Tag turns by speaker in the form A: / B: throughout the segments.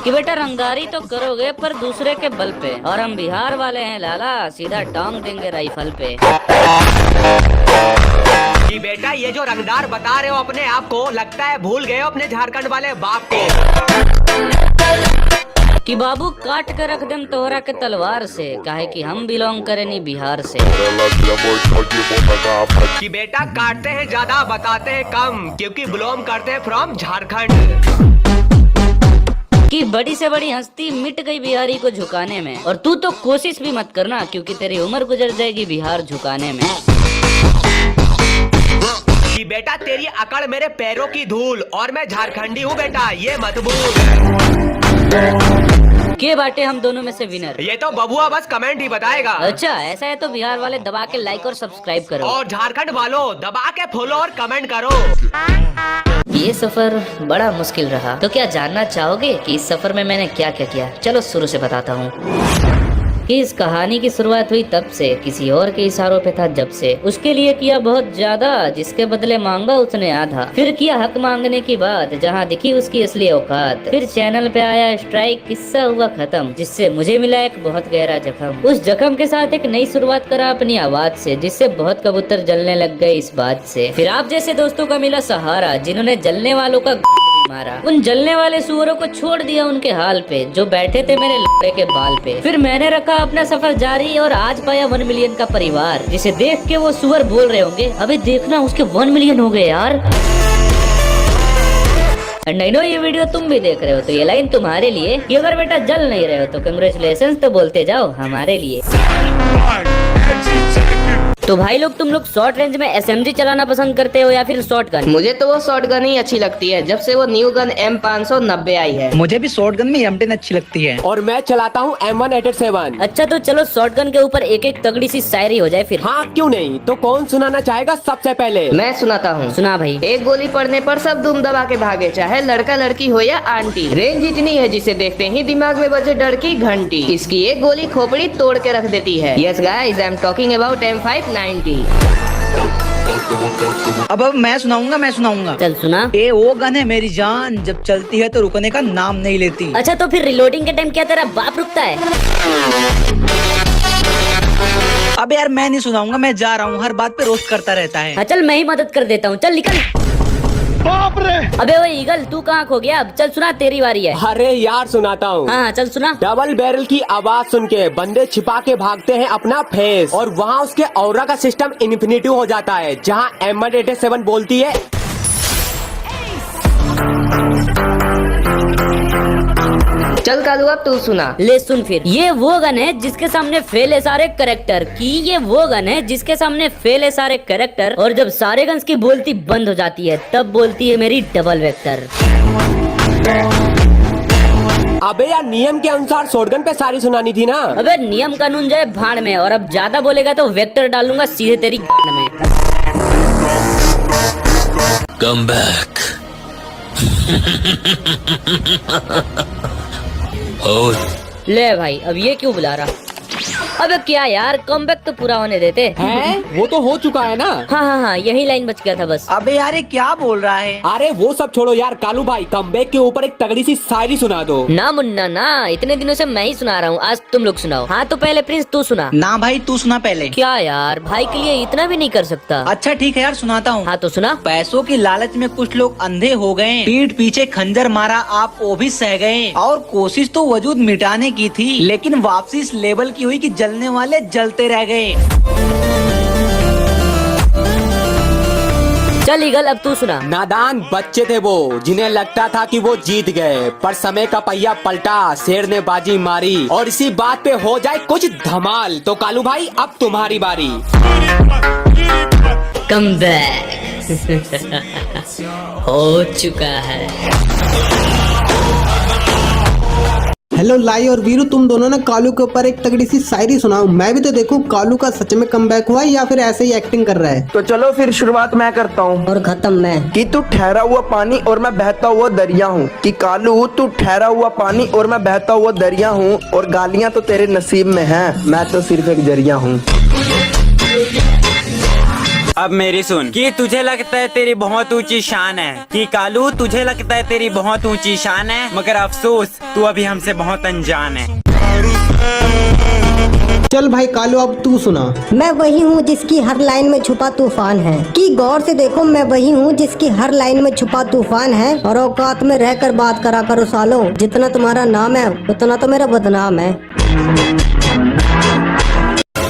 A: कि बेटा रंगदारी तो करोगे पर दूसरे के बल पे, और हम बिहार वाले हैं लाला, सीधा टांग देंगे राइफल पे।
B: कि बेटा ये जो रंगदार बता रहे हो अपने आप को, लगता है भूल गए हो अपने झारखंड वाले बाप को।
A: कि बाबू काट कर रख देम तोहरा के तलवार से, काहे कि हम बिलोंग करे नी बिहार से।
B: कि बेटा काटते हैं ज्यादा बताते हैं कम, क्योंकि बिलोंग करते हैं फ्रॉम झारखंड।
A: कि बड़ी से बड़ी हस्ती मिट गई बिहारी को झुकाने में, और तू तो कोशिश भी मत करना, क्योंकि तेरी उम्र गुजर जाएगी बिहार झुकाने में।
B: कि बेटा तेरी अकड़ मेरे पैरों की धूल, और मैं झारखंडी हूँ बेटा ये मत भूल।
A: के बाटे हम दोनों में से विनर,
B: ये तो बबुआ बस कमेंट ही बताएगा।
A: अच्छा ऐसा है तो बिहार वाले दबा के लाइक और सब्सक्राइब करो,
B: और झारखंड वालों दबा के फॉलो और कमेंट करो।
A: ये सफर बड़ा मुश्किल रहा, तो क्या जानना चाहोगे कि इस सफर में मैंने क्या क्या किया? चलो शुरू से बताता हूँ। कि इस कहानी की शुरुआत हुई तब से, किसी और के इशारों पे था जब से। उसके लिए किया बहुत ज्यादा, जिसके बदले मांगा उसने आधा। फिर किया हक मांगने की बात, जहाँ दिखी उसकी असली औकात। फिर चैनल पे आया स्ट्राइक, किस्सा हुआ खत्म, जिससे मुझे मिला एक बहुत गहरा जख्म। उस जख्म के साथ एक नई शुरुआत करा अपनी आवाज से, जिससे बहुत कबूतर जलने लग गए इस बात से। फिर आप जैसे दोस्तों का मिला सहारा, जिन्होंने जलने वालों का मारा। उन जलने वाले सुअरों को छोड़ दिया उनके हाल पे, जो बैठे थे मेरे लड़े के बाल पे। फिर मैंने रखा अपना सफर जारी, और आज पाया 1 मिलियन का परिवार, जिसे देख के वो सुअर बोल रहे होंगे, अबे देखना उसके 1 मिलियन हो गए यार। नहीं नो ये वीडियो तुम भी देख रहे हो तो ये लाइन तुम्हारे लिए, कि अगर बेटा जल नहीं रहे हो तो कंग्रेचुलेशन तो बोलते जाओ हमारे लिए। तो भाई लोग तुम लोग शॉर्ट रेंज में SMG चलाना पसंद करते हो या फिर शॉर्ट गन?
C: मुझे तो वो शॉर्ट गन ही अच्छी लगती है, जब से वो न्यू गन M590 आई है।
D: मुझे भी शॉर्ट गन में M10 अच्छी लगती है।
E: और मैं चलाता हूँ M187।
A: अच्छा तो चलो शॉर्ट गन के ऊपर एक एक तगड़ी सी शायरी हो जाए फिर।
E: हाँ क्यों नहीं, तो कौन सुनाना चाहेगा सबसे पहले?
C: मैं सुनाता हूँ।
A: सुना भाई।
C: एक गोली पड़ने पर सब दुम दबा के भागे, चाहे लड़का लड़की हो या आंटी। रेंज इतनी है जिसे देखते ही दिमाग में बजे डर की घंटी। इसकी एक गोली खोपड़ी तोड़ के रख देती है। Yes guys, I am talking about M590।
D: अब मैं सुनाऊंगा।
A: चल सुना।
D: ये वो गन है मेरी जान, जब चलती है तो रुकने का नाम नहीं लेती।
A: अच्छा तो फिर रिलोडिंग के टाइम क्या तेरा बाप रुकता है?
D: अब यार मैं नहीं सुनाऊंगा, मैं जा रहा हूँ, हर बात पे रोस्ट करता रहता है।
A: हाँ चल मैं ही मदद कर देता हूँ, चल निकल।
E: बाप रे!
A: अबे वो ईगल तू कहाँ खो गया? अब चल सुना, तेरी बारी है।
E: अरे यार सुनाता हूँ।
A: हाँ चल सुना।
E: डबल बैरल की आवाज सुन के बंदे छिपा के भागते हैं अपना फेस, और वहाँ उसके ऑरा का सिस्टम इन्फिनिटिव हो जाता है, जहाँ M187 बोलती है
C: चल कालू अब तू सुना।
A: ले सुन फिर। ये वो गन है जिसके सामने फेल है सारे करेक्टर, की ये वो गन है जिसके सामने फेल है सारे करेक्टर, और जब सारे गन्स की बोलती बंद हो जाती है तब बोलती है मेरी डबल वेक्टर।
E: अबे यार नियम के अनुसार शॉटगन पे सारी सुनानी थी ना।
A: अबे नियम कानून जाए भाड़ में, और अब ज्यादा बोलेगा तो वेक्टर डालूंगा सीधे तेरी गांड में।
F: Come back. Oh.
A: ले भाई अब ये क्यों बुला रहा? अबे क्या यार, कमबैक तो पूरा होने देते
E: हैं? वो तो हो चुका है ना।
A: हाँ यही लाइन बच गया था बस।
D: अबे यार ये क्या बोल रहा है?
E: अरे वो सब छोड़ो यार, कालू भाई कमबैक के ऊपर एक तगड़ी सी शायरी सुना दो
A: ना। मुन्ना ना, इतने दिनों से मैं ही सुना रहा हूँ, आज तुम लोग सुनाओ। हाँ तो पहले प्रिंस तू सुना।
D: ना भाई तू सुना पहले।
A: क्या यार, भाई के लिए इतना भी नहीं कर सकता?
D: अच्छा ठीक है यार सुनाता हूँ।
A: हाँ तो सुना।
D: पैसों की लालच में कुछ लोग अंधे हो गए, पीठ पीछे खंजर मारा आप वो भी सह गए, और कोशिश तो वजूद मिटाने की थी, लेकिन वापसी इस लेवल की हुई कि जलने वाले जलते रह गए।
A: चल ईगल अब तू सुना।
E: नादान बच्चे थे वो, जिन्हें लगता था कि वो जीत गए, पर समय का पहिया पलटा, शेर ने बाजी मारी, और इसी बात पे हो जाए कुछ धमाल। तो कालू भाई अब तुम्हारी बारी।
A: कम बैक हो चुका है।
G: हेलो लाई और वीरू, तुम दोनों ने कालू के ऊपर एक तगड़ी सी शायरी सुनाओ, मैं भी तो देखूं कालू का सच में कमबैक हुआ या फिर ऐसे ही एक्टिंग कर रहा है।
H: तो चलो फिर शुरुआत मैं करता हूँ।
A: और खत्म मैं।
H: कि तू ठहरा हुआ पानी और मैं बहता हुआ दरिया हूँ। कि कालू तू ठहरा हुआ पानी और मैं बहता हुआ दरिया हूँ, और गालियाँ तो तेरे नसीब में हैं, मैं तो सिर्फ एक जरिया हूँ।
I: अब मेरी सुन कि तुझे लगता है तेरी बहुत ऊंची शान है, कि कालू तुझे लगता है तेरी बहुत ऊंची शान है, मगर अफसोस तू अभी हमसे बहुत अनजान है।
G: चल भाई कालू अब तू सुना।
J: मैं वही हूँ जिसकी हर लाइन में छुपा तूफान है, कि गौर से देखो मैं वही हूँ जिसकी हर लाइन में छुपा तूफान है, और औकात में रहकर बात करा करो सालो, जितना तुम्हारा नाम है उतना तो मेरा बदनाम है।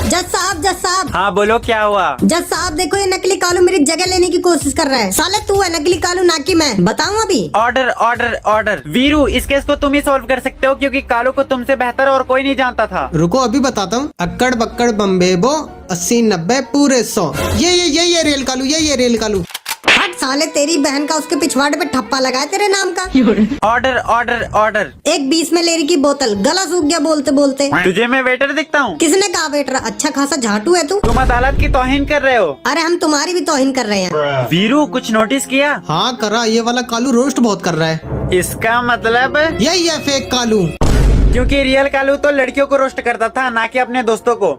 J: जज साहब
I: हाँ बोलो क्या हुआ?
J: जज साहब देखो ये नकली कालू मेरी जगह लेने की कोशिश कर रहा है। साले तू है नकली कालू ना कि मैं, बताऊँ अभी?
I: Order order order. वीरू इस केस को तुम ही सॉल्व कर सकते हो, क्योंकि कालू को तुमसे बेहतर और कोई नहीं जानता था।
G: रुको अभी बताता हूँ। अक्कड़ बक्कड़ बम्बे बो 80 90 पूरे 100। ये रेल कालू, ये रेल कालू।
J: हट साले, तेरी बहन का उसके पिछवाड़े पे ठप्पा लगा है तेरे नाम का।
I: Order order order.
J: एक 20 में लेरी की बोतल, गला सूख गया बोलते बोलते।
I: तुझे मैं वेटर दिखता हूँ?
J: किसने कहा वेटर? अच्छा खासा झाटू है तू।
I: तुम अदालत की तौहीन कर रहे हो।
J: अरे हम तुम्हारी भी तौहीन कर रहे हैं।
I: वीरू कुछ नोटिस किया?
G: हाँ करा, ये वाला कालू रोस्ट बहुत कर रहा है।
I: इसका मतलब
G: यही है फेक कालू।
I: क्योंकि रियल कालू तो लड़कियों को रोस्ट करता था, ना कि अपने दोस्तों को।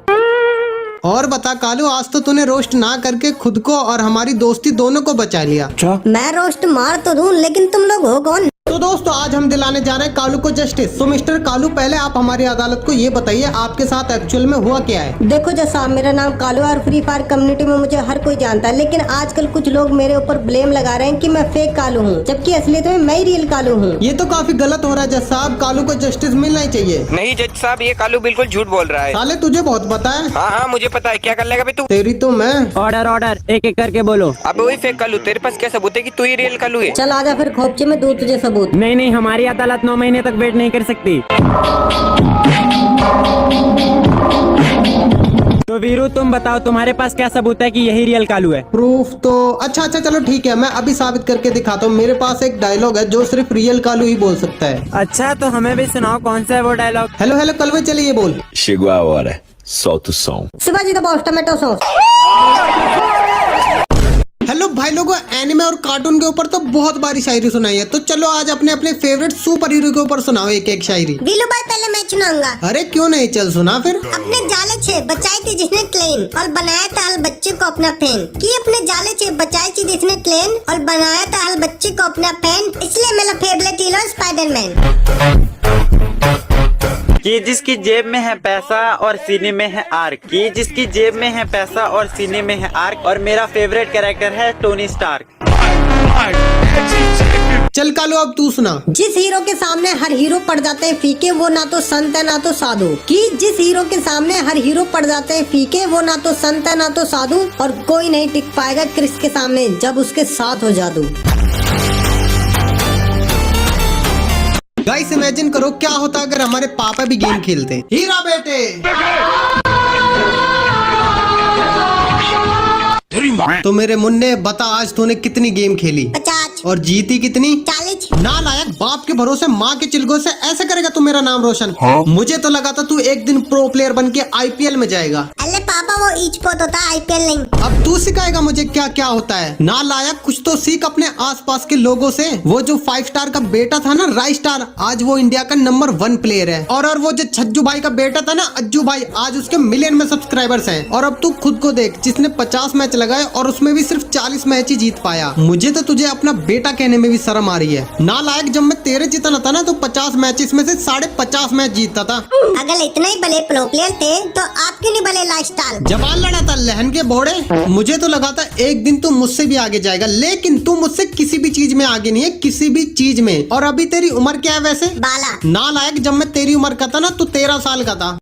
G: और बता कालू, आज तो तूने रोस्ट ना करके खुद को और हमारी दोस्ती दोनों को बचा लिया।
J: मैं रोस्ट मार तो दूं, लेकिन तुम लोग हो कौन?
G: तो दोस्तों आज हम दिलाने जा रहे हैं कालू को जस्टिस। तो मिस्टर कालू पहले आप हमारी अदालत को ये बताइए आपके साथ एक्चुअल में हुआ क्या है।
J: देखो जज साहब, मेरा नाम कालू और फ्री फायर कम्युनिटी में मुझे हर कोई जानता है, लेकिन आजकल कुछ लोग मेरे ऊपर ब्लेम लगा रहे हैं कि मैं फेक कालू हूँ, जबकि असलियत में मैं ही रियल कालू हूँ।
G: ये तो काफी गलत हो रहा है जज साहब, कालू को जस्टिस मिलना ही चाहिए।
B: नहीं जज साहब, ये कालू बिल्कुल झूठ बोल रहा है।
G: साले तुझे बहुत पता है।
B: हाँ मुझे पता है, क्या कर लेगा बे तू?
G: तेरी तो मैं।
I: ऑर्डर ऑर्डर, एक एक करके बोलो।
B: अब वही फेक कालू, तेरे पास क्या सबूत है कि तू ही रियल कालू है?
J: चल आजा फिर खोपचे में दूं तुझे सबूत।
I: नहीं हमारी अदालत 9 महीने तक वेट नहीं कर सकती। तो वीरू तुम बताओ, तुम्हारे पास क्या सबूत है कि यही रियल कालू है?
G: प्रूफ तो अच्छा चलो ठीक है, मैं अभी साबित करके दिखाता हूँ। मेरे पास एक डायलॉग है जो सिर्फ रियल कालू ही बोल सकता है।
I: अच्छा तो हमें भी सुनाओ, कौन सा है वो डायलॉग?
G: हेलो हेलो कलवे, चलिए बोल।
F: Chegou a hora. Solta o som.
J: Shivaji the boss tomato sauce.
G: Hello भाई लोगों, एनिमे और कार्टून के ऊपर तो बहुत बारी शायरी सुनाई है, तो चलो आज अपने अपने फेवरेट सुपर हीरो के ऊपर सुनाओ एक एक शायरी।
J: वीलू भाई पहले मैं सुनाऊंगा।
G: अरे क्यों नहीं, चल सुना फिर।
J: अपने जाले छे बचाई थी जिसने क्लेन, और बनाया था हर बच्चे को अपना फैन। कि अपने जाले छे बचाई थी जिसने क्लेन, और बनाया था हर बच्चे को अपना फैन, इसलिए मेरा फेवरेट हीरो स्पाइडरमैन।
I: कि जिसकी जेब में है पैसा और सीने में है आर्क, कि जिसकी जेब में है पैसा और सीने में है आर्क, और मेरा फेवरेट कैरेक्टर है टोनी स्टार्क।
G: चल कालू अब तू सुना।
J: जिस हीरो के सामने हर हीरो पड़ जाते हैं फीके, वो ना तो संत है ना तो साधु। कि जिस हीरो के सामने हर हीरो पड़ जाते हैं फीके, वो ना तो संत है ना तो साधु, और कोई नहीं टिक पाएगा क्रिस के सामने जब उसके साथ हो जादू।
G: गाइस इमेजिन करो क्या होता अगर हमारे पापा भी गेम खेलते। हीरा बेटे तो मेरे मुन्ने बता, आज तूने कितनी गेम खेली?
J: 50।
G: और जीती कितनी?
J: 40।
G: नालायक, बाप के भरोसे माँ के चिलगों से ऐसे करेगा तू मेरा नाम रोशन? मुझे तो लगा था तू एक दिन प्रो प्लेयर बन के IPL में जाएगा।
J: अरे पापा वो ईच पोत होता है, IPL नहीं।
G: अब तू सिखाएगा मुझे क्या क्या होता है? नालायक, कुछ तो सीख अपने आसपास के लोगों से। वो जो 5 स्टार का बेटा था ना, राय स्टार, आज वो इंडिया का नंबर 1 प्लेयर है। और वो जो छज्जू भाई का बेटा था ना, अज्जू भाई, आज उसके मिलियन में सब्सक्राइबर्स हैं। और अब तू खुद को देख, जिसने 50 मैच लगाए और उसमें भी सिर्फ 40 मैच ही जीत पाया। मुझे तो तुझे अपना बेटा कहने में भी शर्म आ रही है। नालायक, जब मैं तेरे जितना था ना तो 50 मैचेस में से 50.5 मैच जीतता था।
J: अगर इतने ही भले प्रो प्लेयर थे तो आप क्यों नहीं भले लाइफस्टाइल?
G: जवान लड़ा था लहन के बोड़े। मुझे तो लगा था एक दिन तू मुझसे भी आगे जाएगा, लेकिन तू मुझसे किसी भी चीज में आगे नहीं है, किसी भी चीज में। और अभी तेरी उम्र क्या है वैसे?
J: 12।
G: नालायक, जब मैं तेरी उम्र का था ना तो 13 साल का था।